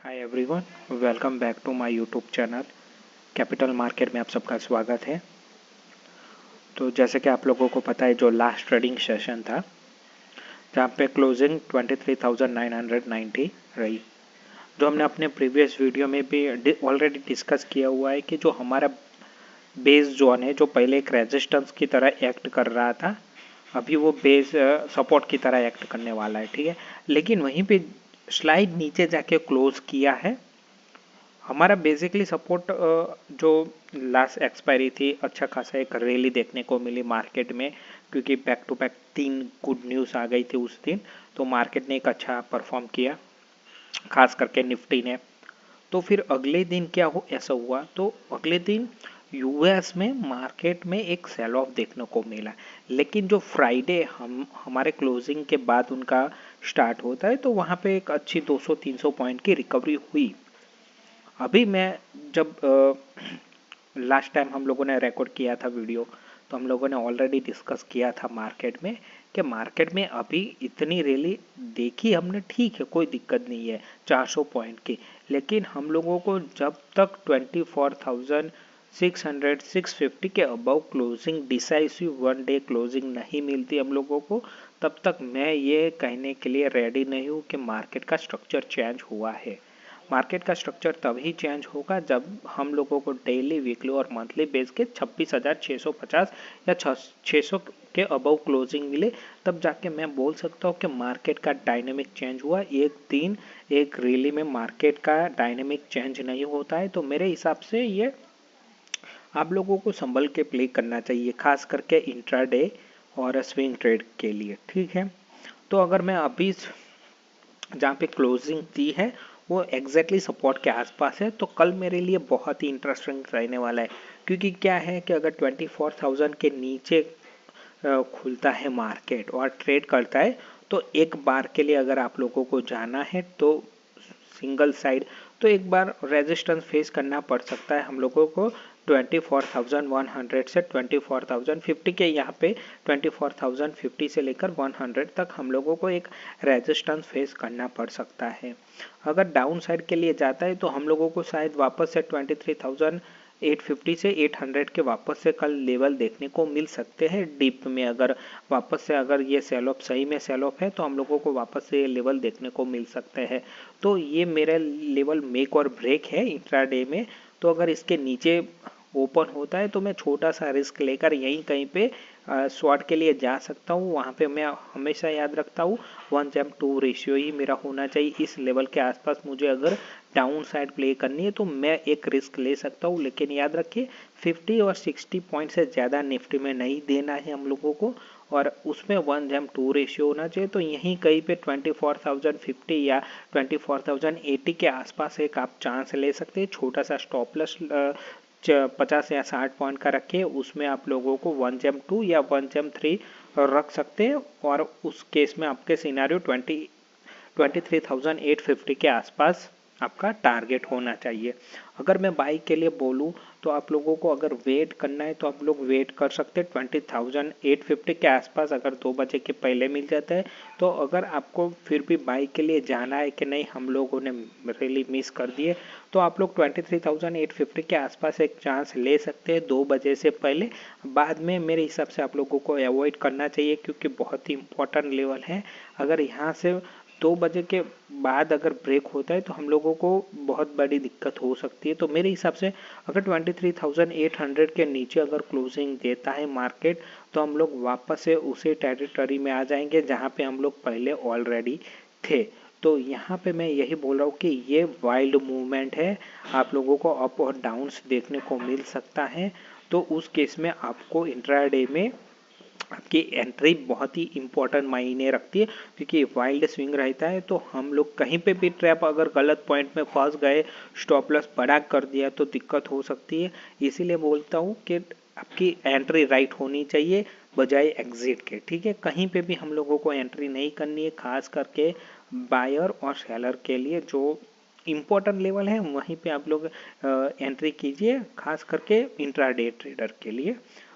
Hi everyone, welcome back to my YouTube channel capital market में आप सबका स्वागत है। तो जैसे कि आप लोगों को पता है, जो लास्ट ट्रेडिंग सेशन था जहाँ पे क्लोजिंग 23,990 रही, जो हमने अपने प्रीवियस वीडियो में भी ऑलरेडी डिस्कस किया हुआ है कि जो हमारा बेस जोन है, जो पहले एक रेजिस्टेंस की तरह एक्ट कर रहा था, अभी वो बेस सपोर्ट की तरह एक्ट करने वाला है। ठीक है, लेकिन वहीं पे स्लाइड नीचे जाके क्लोज किया है। हमारा बेसिकली सपोर्ट जो लास्ट एक्सपायरी थी, अच्छा खासा एक रैली देखने को मिली मार्केट में, क्योंकि back to back 3 good news आ गई थी उस दिन। तो मार्केट ने एक अच्छा परफॉर्म किया, खास करके निफ्टी ने। तो फिर अगले दिन क्या हो ऐसा हुआ, तो अगले दिन यूएस में मार्केट में एक सेल ऑफ देखने को मिला। लेकिन जो फ्राइडे हमारे क्लोजिंग के बाद उनका स्टार्ट होता है, तो वहाँ पे एक अच्छी 200-300 पॉइंट की रिकवरी हुई। अभी मैं जब लास्ट टाइम हम लोगों ने रिकॉर्ड किया था वीडियो, तो हम लोगों ने ऑलरेडी डिस्कस किया था मार्केट में कि मार्केट में अभी इतनी रैली देखी हमने, ठीक है, कोई दिक्कत नहीं है 400 पॉइंट की। लेकिन हम लोगों को जब तक 24,600 650 के above closing, decisive one day closing नहीं मिलती हम लोगों को, तब तक मैं ये कहने के लिए रेडी नहीं हूँ कि मार्केट का स्ट्रक्चर चेंज हुआ है। मार्केट का स्ट्रक्चर तभी चेंज होगा जब हम लोगों को डेली, वीकली और मंथली बेस के 26,650 या 600 के अबव क्लोजिंग मिले, तब जाके मैं बोल सकता हूँ कि मार्केट का डायनेमिक चेंज हुआ। एक दिन एक रैली में मार्केट का डायनेमिक चेंज नहीं होता है। तो मेरे हिसाब से ये आप लोगों को संभल के प्ले करना चाहिए, खास करके इंट्राडे और स्विंग ट्रेड के लिए। ठीक है, तो अगर मैं अभी जहाँ पे क्लोजिंग दी है वो एग्जैक्टली सपोर्ट के आसपास है, तो कल मेरे लिए बहुत ही इंटरेस्टिंग रहने वाला है। क्योंकि क्या है कि अगर 24,000 के नीचे खुलता है मार्केट और ट्रेड करता है, तो एक बार के लिए अगर आप लोगों को जाना है तो सिंगल साइड, तो एक बार रेजिस्टेंस फेस करना पड़ सकता है हम लोगों को 24,100 से 24,050 के। यहाँ पे 24,050 से लेकर 100 तक हम लोगों को एक रेजिस्टेंस फेस करना पड़ सकता है। अगर डाउन साइड के लिए जाता है तो हम लोगों को शायद वापस से 23,850 से 800 के वापस से कल लेवल देखने को मिल सकते हैं डीप में। अगर वापस से अगर ये सेल ऑफ सही में सेल ऑफ है, तो हम लोगों को वापस से ये लेवल देखने को मिल सकते हैं। तो ये मेरा लेवल मेक और ब्रेक है इंट्राडे में। तो अगर इसके नीचे ओपन होता है तो मैं छोटा सा रिस्क लेकर यहीं कहीं पे शॉर्ट के लिए जा सकता हूँ। वहाँ पे मैं हमेशा याद रखता हूँ 1:2 रेशियो ही मेरा होना चाहिए। इस लेवल के आसपास मुझे अगर डाउन साइड प्ले करनी है तो मैं एक रिस्क ले सकता हूँ। लेकिन याद रखिए 50 और 60 पॉइंट से ज़्यादा निफ्टी में नहीं देना है हम लोगों को, और उसमें 1:2 रेशियो होना चाहिए। तो यहीं कहीं पे 24,050 या 24,080 के आसपास एक आप चांस ले सकते हैं। छोटा सा स्टॉप लॉस 50 या 60 पॉइंट का रखे, उसमें आप लोगों को 1:2 या 1:3 रख सकते हैं। और उस केस में आपके सिनारियो 23,850 के आसपास आपका टारगेट होना चाहिए। अगर मैं बाई के लिए बोलूँ तो आप लोगों को अगर वेट करना है तो आप लोग वेट कर सकते हैं 20,850 के आसपास, अगर 2 बजे के पहले मिल जाता है। तो अगर आपको फिर भी बाई के लिए जाना है कि नहीं हम लोगों ने रियली मिस कर दिए, तो आप लोग 23,850 के आसपास एक चांस ले सकते हैं 2 बजे से पहले। बाद में मेरे हिसाब से आप लोगों को अवॉइड करना चाहिए, क्योंकि बहुत ही इंपॉर्टेंट लेवल है। अगर यहाँ से 2 बजे के बाद अगर ब्रेक होता है तो हम लोगों को बहुत बड़ी दिक्कत हो सकती है। तो मेरे हिसाब से अगर 23,800 के नीचे अगर क्लोजिंग देता है मार्केट, तो हम लोग वापस से उसी टेरिटरी में आ जाएंगे जहाँ पे हम लोग पहले ऑलरेडी थे। तो यहाँ पे मैं यही बोल रहा हूँ कि ये वाइल्ड मूवमेंट है, आप लोगों को अप और डाउन्स देखने को मिल सकता है। तो उस केस में आपको इंट्राडे में आपकी एंट्री बहुत ही इंपॉर्टेंट मायने रखती है, क्योंकि वाइल्ड स्विंग रहता है। तो हम लोग कहीं पे भी ट्रैप अगर गलत पॉइंट में फंस गए, स्टॉप लॉस बड़ा कर दिया, तो दिक्कत हो सकती है। इसीलिए बोलता हूँ कि आपकी एंट्री राइट होनी चाहिए बजाय एग्जिट के। ठीक है, कहीं पे भी हम लोगों को एंट्री नहीं करनी है, खास करके बायर और सेलर के लिए जो इम्पोर्टेंट लेवल है वहीं पे आप लोग एंट्री कीजिए, खास करके इंट्राडे ट्रेडर के लिए।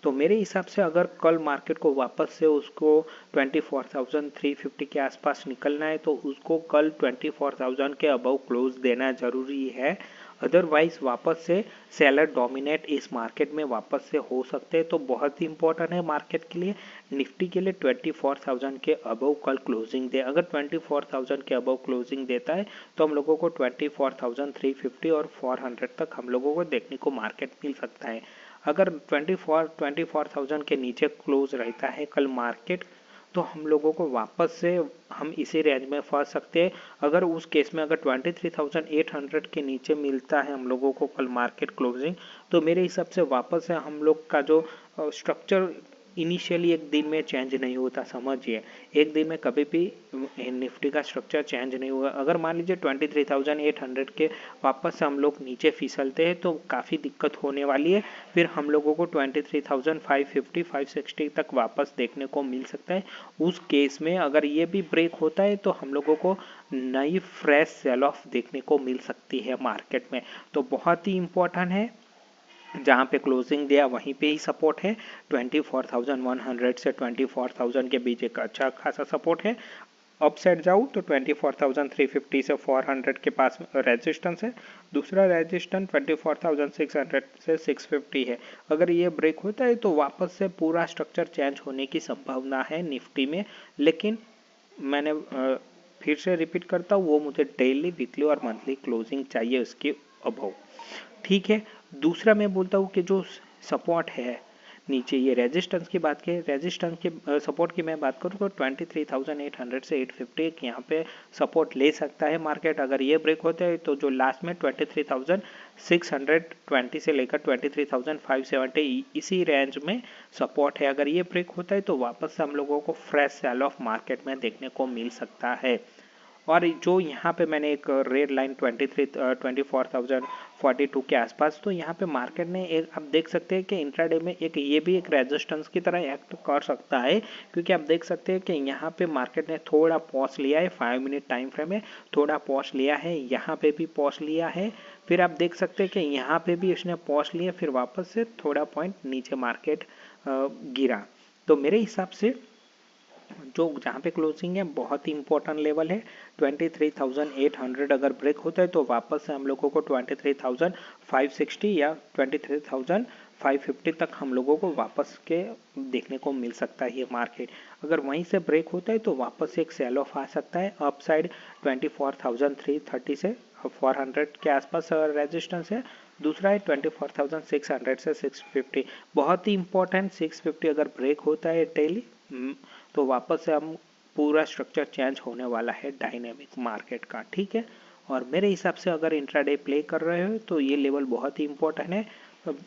तो मेरे हिसाब से अगर कल मार्केट को वापस से उसको 24,350 के आसपास निकलना है तो उसको कल 24,000 के अबव क्लोज देना जरूरी है। अदरवाइज वापस से सेलर डोमिनेट इस मार्केट में वापस से हो सकते हैं, तो बहुत ही इंपॉर्टेंट है मार्केट के लिए। निफ्टी के लिए 24,000 के अबव कल क्लोजिंग दे। अगर 24,000 के अबव क्लोजिंग देता है तो हम लोगों को 24,350 और 400 तक हम लोगों को देखने को मार्केट मिल सकता है। अगर 24,000 के नीचे क्लोज रहता है कल मार्केट तो हम लोगों को वापस से हम इसी रेंज में फंस सकते हैं। अगर उस केस में अगर 23,800 के नीचे मिलता है हम लोगों को कल मार्केट क्लोजिंग, तो मेरे हिसाब से वापस से हम लोग का जो स्ट्रक्चर इनिशियली एक दिन में चेंज नहीं होता, समझिए एक दिन में कभी भी निफ्टी का स्ट्रक्चर चेंज नहीं हुआ। अगर मान लीजिए 23,800 के वापस से हम लोग नीचे फिसलते हैं तो काफ़ी दिक्कत होने वाली है। फिर हम लोगों को 23,550 560 तक वापस देखने को मिल सकता है। उस केस में अगर ये भी ब्रेक होता है तो हम लोगों को नई फ्रेश सेल ऑफ देखने को मिल सकती है मार्केट में। तो बहुत ही इंपॉर्टेंट है, जहाँ पे क्लोजिंग दिया वहीं पे ही सपोर्ट है। 24,100 से 24,000 के बीच एक अच्छा खासा सपोर्ट है। अपसाइड जाऊँ तो 24,350 से 400 के पास रेजिस्टेंस है। दूसरा रेजिस्टेंस 24,600 से 650 है। अगर ये ब्रेक होता है तो वापस से पूरा स्ट्रक्चर चेंज होने की संभावना है निफ्टी में। लेकिन मैंने फिर से रिपीट करता हूँ, वो मुझे डेली, वीकली और मंथली क्लोजिंग चाहिए उसके अबव। ठीक है। दूसरा मैं बोलता हूँ कि जो सपोर्ट है नीचे, ये रेजिस्टेंस की बात की, रेजिस्टेंस के सपोर्ट की मैं बात करूँ तो 23,800 से 850 यहाँ पे सपोर्ट ले सकता है मार्केट। अगर ये ब्रेक होता है तो जो लास्ट में 23,620 से लेकर 23,570 इसी रेंज में सपोर्ट है। अगर ये ब्रेक होता है तो वापस से हम लोगों को फ्रेश सेल ऑफ मार्केट में देखने को मिल सकता है। और जो यहाँ पे मैंने एक रेड लाइन 24,042 के आसपास, तो यहाँ पे मार्केट ने एक, आप देख सकते हैं कि इंट्राडे में एक ये भी एक रेजिस्टेंस की तरह एक्ट कर सकता है, क्योंकि आप देख सकते हैं कि यहाँ पे मार्केट ने थोड़ा पॉज लिया है 5 मिनट टाइम फ्रेम में, थोड़ा पॉज लिया है, यहाँ पे भी पॉज लिया है, फिर आप देख सकते हैं कि यहाँ पे भी इसने पॉज लिया, फिर वापस से थोड़ा पॉइंट नीचे मार्केट गिरा। तो मेरे हिसाब से जो जहाँ पे क्लोजिंग है बहुत ही इंपॉर्टेंट लेवल है 23,800। अगर ब्रेक होता है तो वापस से हम लोगों को 23,560 या 23,550 तक हम लोगों को वापस के देखने को मिल सकता है ये मार्केट। अगर वहीं से ब्रेक होता है तो वापस से एक सेल ऑफ आ सकता है। अप साइड 24,330 से 400 के आसपास रेजिस्टेंस है। दूसरा है 24,600 से 650। बहुत ही इंपॉर्टेंट, 650 अगर ब्रेक होता है डेली तो वापस से हम पूरा स्ट्रक्चर चेंज होने वाला है डायनेमिक मार्केट का। ठीक है। और मेरे हिसाब से अगर इंट्राडे प्ले कर रहे हो तो ये लेवल बहुत ही इंपॉर्टेंट है।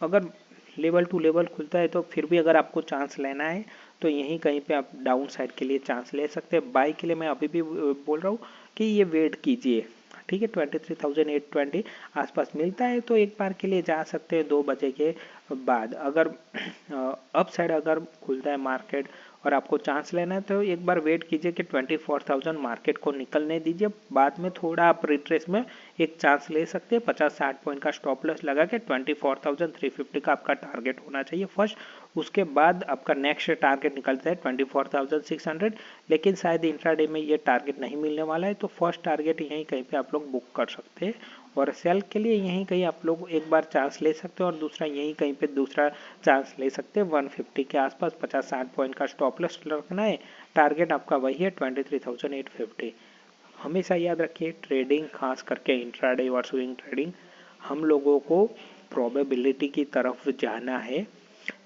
अगर लेवल टू लेवल खुलता है तो फिर भी अगर आपको चांस लेना है तो यहीं कहीं पे आप डाउन साइड के लिए चांस ले सकते हैं। बाई के लिए मैं अभी भी बोल रहा हूँ कि ये वेट कीजिए। ठीक है। 23,820 आसपास मिलता है तो एक बार के लिए जा सकते हैं 2 बजे के बाद। अगर अप साइड अगर खुलता है मार्केट और आपको चांस लेना है तो एक बार वेट कीजिए कि 24,000 मार्केट को निकलने दीजिए। बाद में थोड़ा आप रिट्रेस में एक चांस ले सकते हैं। 50-60 पॉइंट का स्टॉप लॉस लगा के 24,350 का आपका टारगेट होना चाहिए फर्स्ट। उसके बाद आपका नेक्स्ट टारगेट निकलता है 24,600, लेकिन शायद इंट्राडे में ये टारगेट नहीं मिलने वाला है, तो फर्स्ट टारगेट यहीं कहीं पे आप लोग बुक कर सकते हैं। और सेल के लिए यहीं कहीं आप लोग एक बार चांस ले सकते हैं और दूसरा यहीं कहीं पे दूसरा चांस ले सकते हैं 150 के आसपास। 50-60 पॉइंट का स्टॉप लॉस रखना है। टारगेट आपका वही है 23,850। हमेशा याद रखिए, ट्रेडिंग खास करके इंट्राडे और स्विंग ट्रेडिंग, हम लोगों को प्रोबेबिलिटी की तरफ जाना है,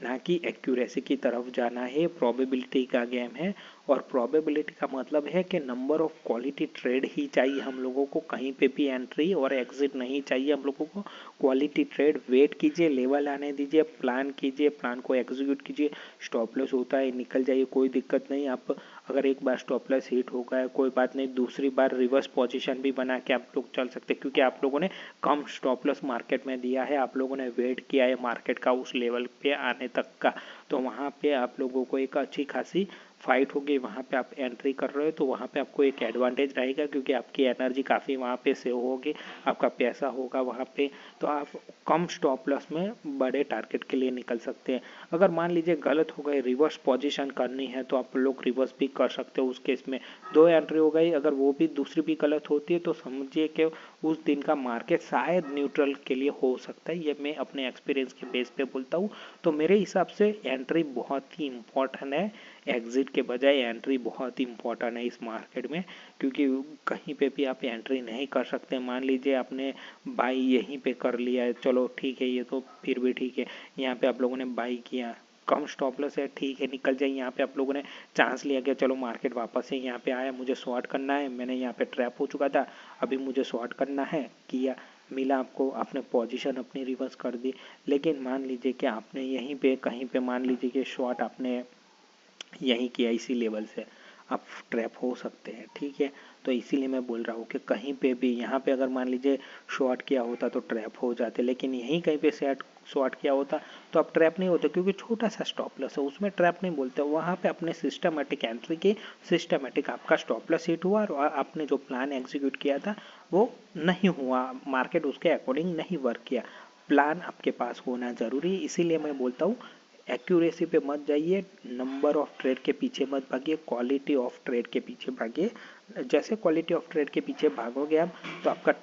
ना कि एक्यूरेसी की तरफ जाना है। प्रोबेबिलिटी का गेम है और प्रोबेबिलिटी का मतलब है कि नंबर ऑफ क्वालिटी ट्रेड ही चाहिए हम लोगों को, कहीं पे भी एंट्री और एग्जिट नहीं चाहिए हम लोगों को। क्वालिटी ट्रेड, वेट कीजिए, लेवल आने दीजिए, प्लान कीजिए, प्लान को एग्जीक्यूट कीजिए। स्टॉप लॉस होता है निकल जाइए, कोई दिक्कत नहीं। आप अगर एक बार स्टॉप लॉस हिट हो गया कोई बात नहीं, दूसरी बार रिवर्स पोजीशन भी बना के आप लोग चल सकते हैं, क्योंकि आप लोगों ने कम स्टॉप लॉस मार्केट में दिया है, आप लोगों ने वेट किया है मार्केट का उस लेवल पे आने तक का, तो वहाँ पे आप लोगों को एक अच्छी खासी फाइट होगी वहाँ पे आप एंट्री कर रहे हो तो वहाँ पे आपको एक एडवांटेज रहेगा, क्योंकि आपकी एनर्जी काफ़ी वहाँ पे सेव होगी, आपका पैसा होगा वहाँ पे, तो आप कम स्टॉप लॉस में बड़े टारगेट के लिए निकल सकते हैं। अगर मान लीजिए गलत हो गए, रिवर्स पोजीशन करनी है तो आप लोग रिवर्स भी कर सकते हो। उस केस में 2 एंट्री हो गई, अगर वो भी दूसरी भी गलत होती है तो समझिए कि उस दिन का मार्केट शायद न्यूट्रल के लिए हो सकता है। ये मैं अपने एक्सपीरियंस के बेस पे बोलता हूँ। तो मेरे हिसाब से एंट्री बहुत ही इम्पोर्टेंट है, एग्जिट के बजाय एंट्री बहुत ही इम्पोर्टेंट है इस मार्केट में, क्योंकि कहीं पे भी आप एंट्री नहीं कर सकते। मान लीजिए आपने बाई यहीं पे कर लिया है, चलो ठीक है, ये तो फिर भी ठीक है, यहाँ पे आप लोगों ने बाई किया, कम स्टॉप लॉस है, ठीक है निकल जाए। यहाँ पे आप लोगों ने चांस लिया कि चलो मार्केट वापस से यहाँ पे आया, मुझे शॉर्ट करना है, मैंने यहाँ पे ट्रैप हो चुका था, अभी मुझे शॉर्ट करना है, किया, मिला आपको, आपने पोजीशन अपनी रिवर्स कर दी। लेकिन मान लीजिए कि आपने यहीं पे कहीं पे मान लीजिए कि शॉर्ट आपने यहीं किया, इसी लेवल से आप ट्रैप हो सकते हैं, ठीक है। तो इसीलिए मैं बोल रहा हूँ कि कहीं पे भी यहाँ पे अगर मान लीजिए शॉर्ट किया होता तो ट्रैप हो जाते, लेकिन यहीं कहीं पे सेट शॉर्ट किया होता तो आप ट्रैप नहीं होते, क्योंकि छोटा सा स्टॉप लॉस है, उसमें ट्रैप नहीं बोलते। वहाँ पे अपने सिस्टमेटिक एंट्री की, सिस्टमेटिक आपका स्टॉप लॉस हिट हुआ और आपने जो प्लान एग्जीक्यूट किया था वो नहीं हुआ, मार्केट उसके अकॉर्डिंग नहीं वर्क किया। प्लान आपके पास होना जरूरी है, इसीलिए मैं बोलता हूँ एक्यूरेसी पे मत जाइए, नंबर ऑफ ट्रेड के पीछे मत भागिए, क्वालिटी ऑफ ट्रेड के पीछे भागिए। जैसे क्वालिटी ऑफ ट्रेड के पीछे भागोगे आप तो आपका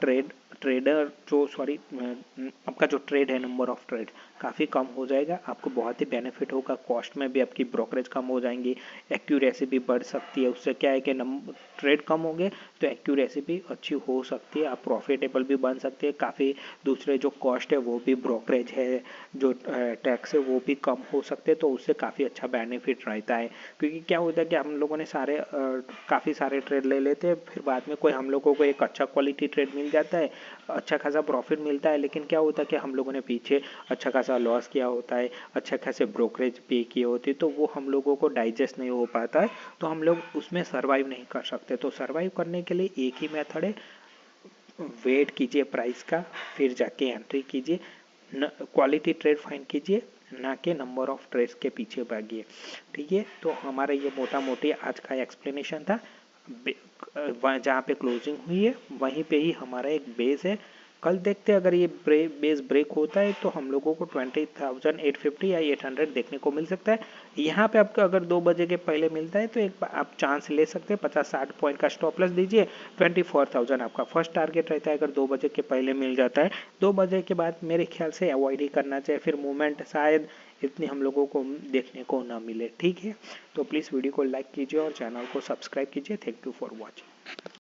आपका जो ट्रेड है, नंबर ऑफ ट्रेड काफ़ी कम हो जाएगा, आपको बहुत ही बेनिफिट होगा, कॉस्ट में भी आपकी ब्रोकरेज कम हो जाएंगी, एक्यूरेसी भी बढ़ सकती है। उससे क्या है कि ट्रेड कम होंगे तो एक्यूरेसी भी अच्छी हो सकती है, आप प्रॉफिटेबल भी बन सकते हैं, काफ़ी दूसरे जो कॉस्ट है वो भी, ब्रोकरेज है, जो टैक्स है वो भी कम हो सकते हैं, तो उससे काफ़ी अच्छा बेनिफिट रहता है। क्योंकि क्या होता है कि हम लोगों ने काफ़ी सारे ट्रेड ले लेते हैं, फिर बाद में कोई हम लोगों को एक अच्छा क्वालिटी ट्रेड मिल जाता है, अच्छा खासा प्रॉफिट मिलता है, लेकिन क्या होता है कि हम लोगों ने पीछे अच्छा खासा लॉस किया होता है, अच्छा खासे ब्रोकरेज पे किए होते हैं, तो वो हम लोगों को डाइजेस्ट नहीं हो पाता है, तो हम लोग उसमें सर्वाइव नहीं कर सकते। तो सर्वाइव करने के लिए एक ही मेथड है, वेट कीजिए प्राइस का, फिर जाके एंट्री कीजिए, क्वालिटी ट्रेड फाइंड कीजिए, ना कि नंबर ऑफ ट्रेड्स के पीछे भागिए, ठीक है। तो हमारा ये मोटा मोटी आज का एक्सप्लेनेशन था। जहाँ पे क्लोजिंग हुई है वहीं पे ही हमारा एक बेस है। कल देखते हैं, अगर ये बेस ब्रेक होता है तो हम लोगों को 20,850 या 800 देखने को मिल सकता है। यहाँ पे आपको अगर 2 बजे के पहले मिलता है तो एक आप चांस ले सकते हैं, 50-60 पॉइंट का स्टॉप लॉस दीजिए, 24,000 आपका फर्स्ट टारगेट रहता है। अगर 2 बजे के पहले मिल जाता है, 2 बजे के बाद मेरे ख्याल से अवॉइड ही करना चाहिए, फिर मूवमेंट शायद इतनी हम लोगों को देखने को ना मिले, ठीक है। तो प्लीज़ वीडियो को लाइक कीजिए और चैनल को सब्सक्राइब कीजिए। Thank you for watching.